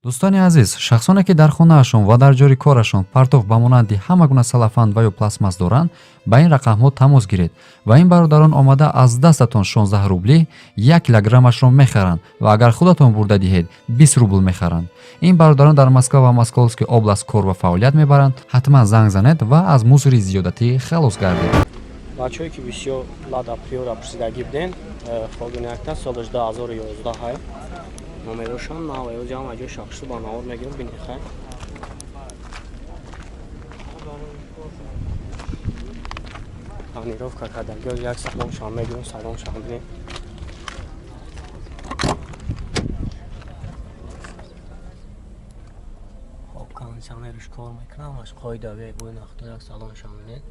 дӯстони азиз, шахсоне ки дар хонаашон ва дар ҷойи корашон партов ба монанди ҳама гуна салафанд ва ё пластмас доранд, ба ин рақамҳо тамос гиред ва ин бародарон омада аз дастатон 16 рублӣ 1 килограммашро мехаранд ва агар худатон бурда диҳед 20 рубл мехаранд. Ин бародарон дар Москва ва Московский област кор ва фаъолият мебаранд. Ҳатман занг занед ва аз мусори зиёдатӣ халос гардед. бачаҳое ки бисёр лада приёра пурсидагӣ буден хобинакта соли 2011 ҳай номерошон наваёзиам аҷои шахши ба навор мегирам бинихай планировка кардагӣ як салом шам мегирам салом шам бинем хоб кондиционерш кор мекунам аш қоидавияи бӯи нахто як салом шам бинем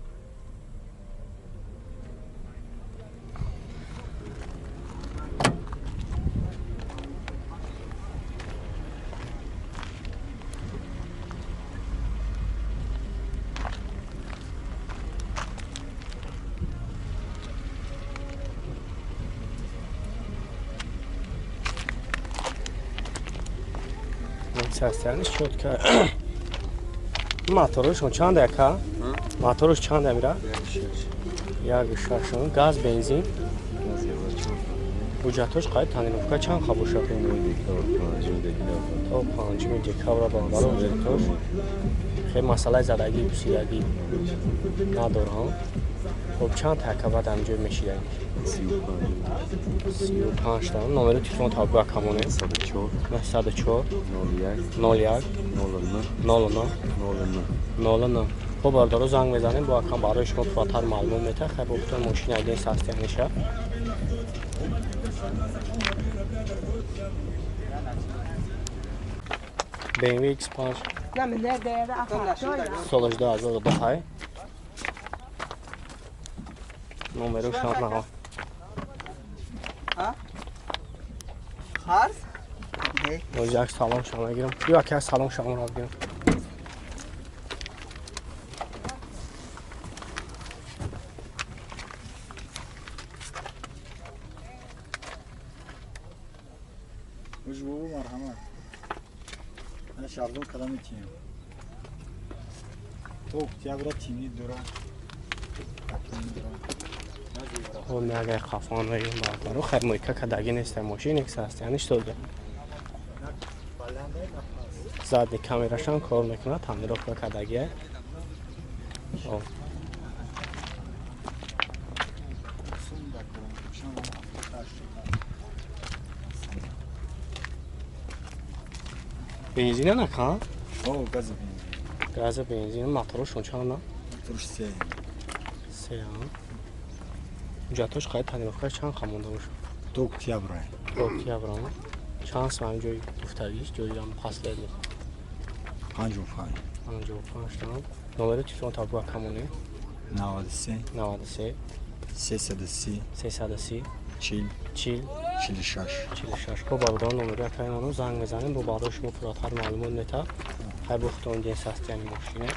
састяниш чотка моторушон чанд яка моторош чанд амира 1.6 газ бензин ҳуҷҷатош қай танировка чанд хабуша то 5 декабр бандара ҳуҷҷатош хеле масъалаи задагӣ пусидагӣ надорам хоб чанд якабад амҷой мешидаги 35 та номери телефон табга камоне 104 01 09 хоб бардаро занг мезанем бо акам барои шумо фураттар маълумот метаҳад хай бофтон мошини айден састяниша BMW X5 соли 2002 ҳай номеро шамнаҳо як салом шама гирам як салом шамаро гирам Ужбу марҳамат. Ана шардон кадами тим. То октябра тими дура. он нягай хафон мегим бардаро хай мойка кадаги неста машин эксастяни штода задни камерашам кор мекунад танировка кадаги бензина накан газа бензин моторошон чанд се ҳуҷҷатош қай танировка чанд хамонда боша до октябра чанд сам ҷои гуфтагиш ҷоям последни 55 там номери телефон табга камоне 93 330 46 хоб бародарон номери акаимоно занг мезанем бо барои шумо фураттар маълумот метаҳад хай бохтон ден састяни мошине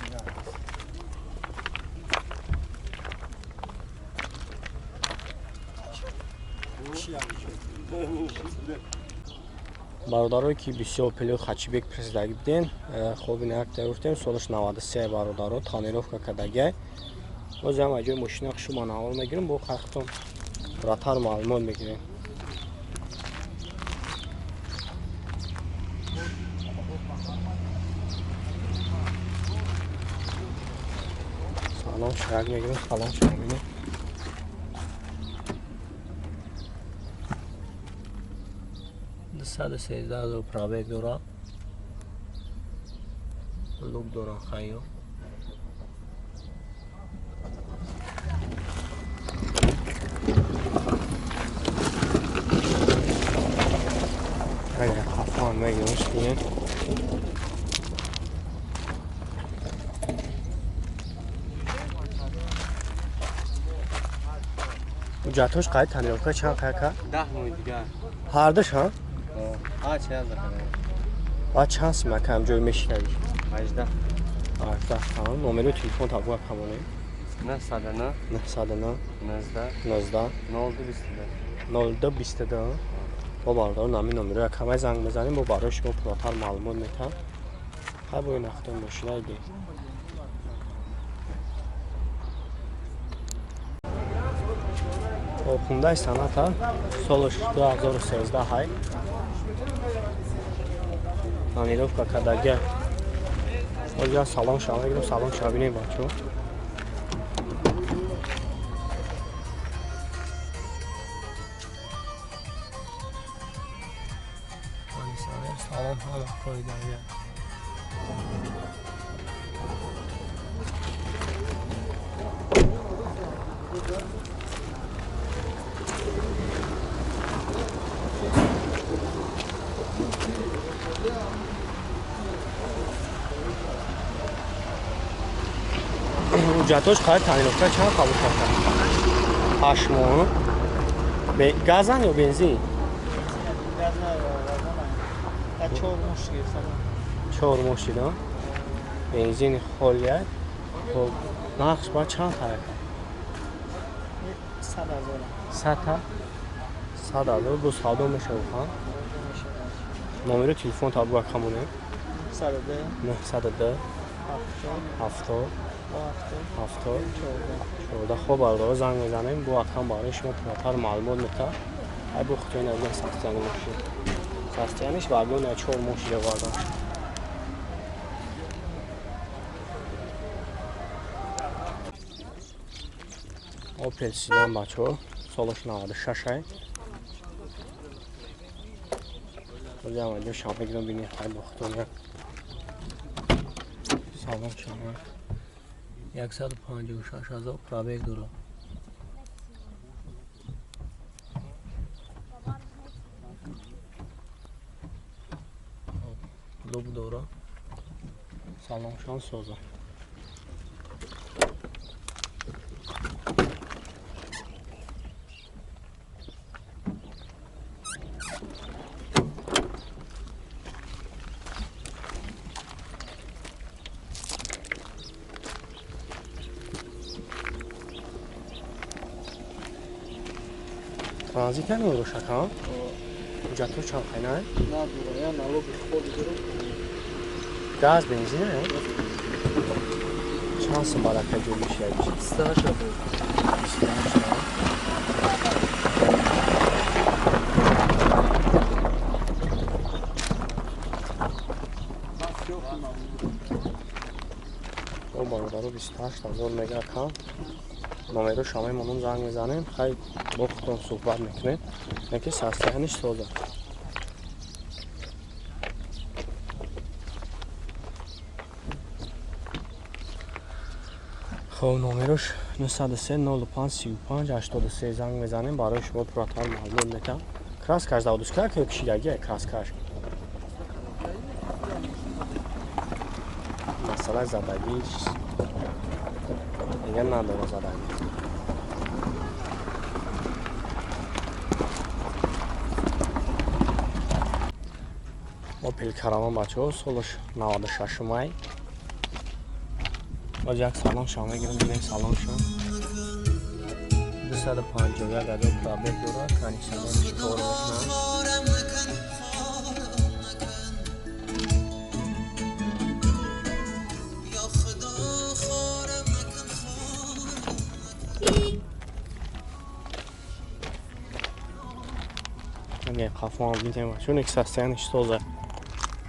бародарое ки бисёр пилои хачибек пурсидагӣ буден хоби накта гуфтем солиш 93 бародаро танировка кадагай бозам аҷои мошина шумо навор мегирем бо қахтон фураттар маълумот мегирем салом шак мегирем салом шак мегирем سال 13,000 پرابگ دارم لوک دارم خیلی اگر خفان میگوش کنید جاتوش قاید تنیروکا چند که 10 ماه دیگه هر دش ها چه از کنه با چند سیم کم جای میشی 18 tamam номери телефон табга камоне 909 909 19 19 02 22 02 22 با باردار نامی نمره کمی زنگ بزنیم با برای شما پراتر معلومات میتن. های با این اختار ماشینه دی خونده صنعت ها سالش 2013 های планировка кадаги оҷа салон шава гирем салон шавине бачо салон ҳама қоидаги ҳуҷҷатош қайд таъминофта чанд қабул карда? 8 моҳ. Газан ё бензин? Газ 4 моҳ гирифтам. 4 моҳ шида. Бензин холия. Хоб нақш ба чанд ҳаракат? 100,000. 100 100,000 бо савдо мешавад. номери телефон табу камоне? 102 902 70 70 14 хоб бардор занг мезанем бо акам барои шумо пуртар маълумот метавад. ай бо хутои назди сахтияни мошин сахтияниш вагони 4 моҳ шида вагон Opel Sedan бачаҳо солаш 96 ай ҳозир ҳамаҷо шаҳр гирам бинед ай бо хутои салон шаҳр 156,000 пробег дорад. Лук дорад. Салоншон соза. Транзит нами рӯшакам? ҳуҷҷатҳо чанд қайнаи? Надурам, налоги худ дорам. Газ, бензин ай? Чанд сум барака ҷо мешавад? 28 буд. О бародаро 28,000 мегакам. номеро шамаи монон занг мезанем хай бо худтон суҳбат мекунем яке састияниш соза хоб номерош 903 05 35 83 занг мезанем барои шумо пуртар маълумот метавад краскаш заводушка ки кишидагия краскаш масъалаи задагиш دیگه نداره زدنی Opel Karavan بچه ها سالش 96 مای باز یک سالان شامه گیرم بینیم سالان شام 251,000 پرابیگ داره کنیشنش کار میکنم اگه قفا هم بیدیم چون یک سستیانش توزه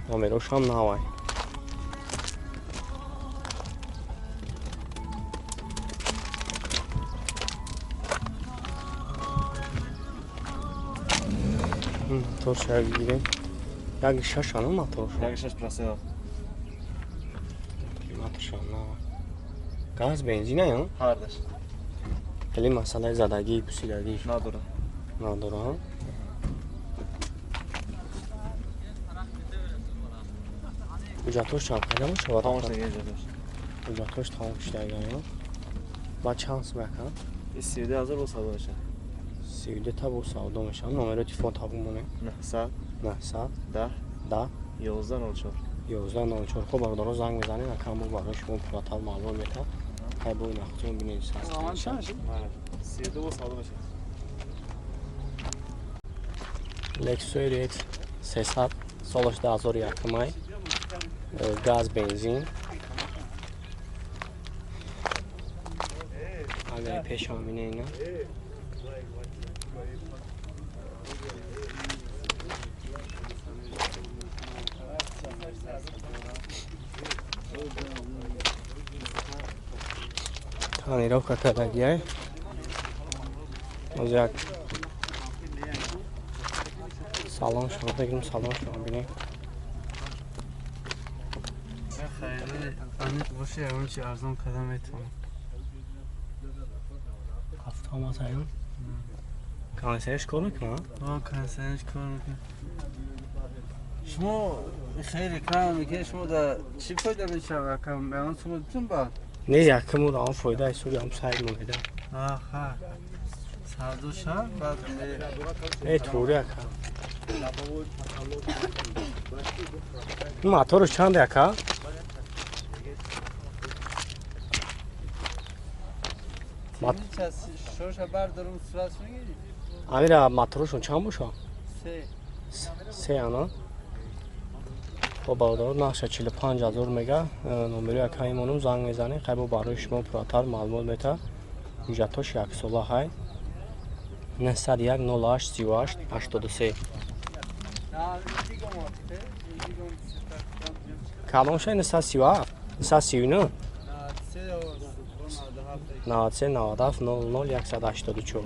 номерош ҳам навай мотор шав гирем як шашану мотор Як 6 просил. мотор шав навай газ бензин ая Ҳардаш. хеле масъалаи задагии пусидагӣ Надора. надорам ҳуҷҷатош чанд қайда мешавад Тамош дегар ҷадош. ҳуҷҷатош тамом шудагая ба чанд сум якам 32,000 бо савдо мешавад. 32 та бо савдо мешавад номери телефон табу монем 900 900 10 10 1104. 1104 хоб бародаро занг мезанед акам бо барои шумо пуртар маълумот метавад ҳай бо нақдтон бинед Бale. 32 бо савдо мешавад. Lexus RX 300 солош 2001 газ бензин. Агар пешомина ина. Тонировка кадагия. Оз як салон шумо бигирем, салон шумо бинем. خیلی امید باشه اون چی ارزان کدام میتونم Avtomatayım. Kanserش کار میکنم. با کنسنش کار میکنم شما خیلی کم میگه شما در چی پیدا میشه کم به اون شما بتون با نه یکم رو آن فایده ایسوری هم سعی میده. آخه سردو شب بعد ای طوری اکا. این موتورش چند اکا؟ شورش بردارم سرعت میگیری امیر موتورشون چند باشه؟ سه 3 انا. با برادر نقشه 45,000 میگه. نمره اکا ایمونم زنگ میزنه. خیلی برای شما پراتر معلومات میده. حجتاش یک ساله های. 901 08 38 83. کلام شاید 937 939 93 97 00 184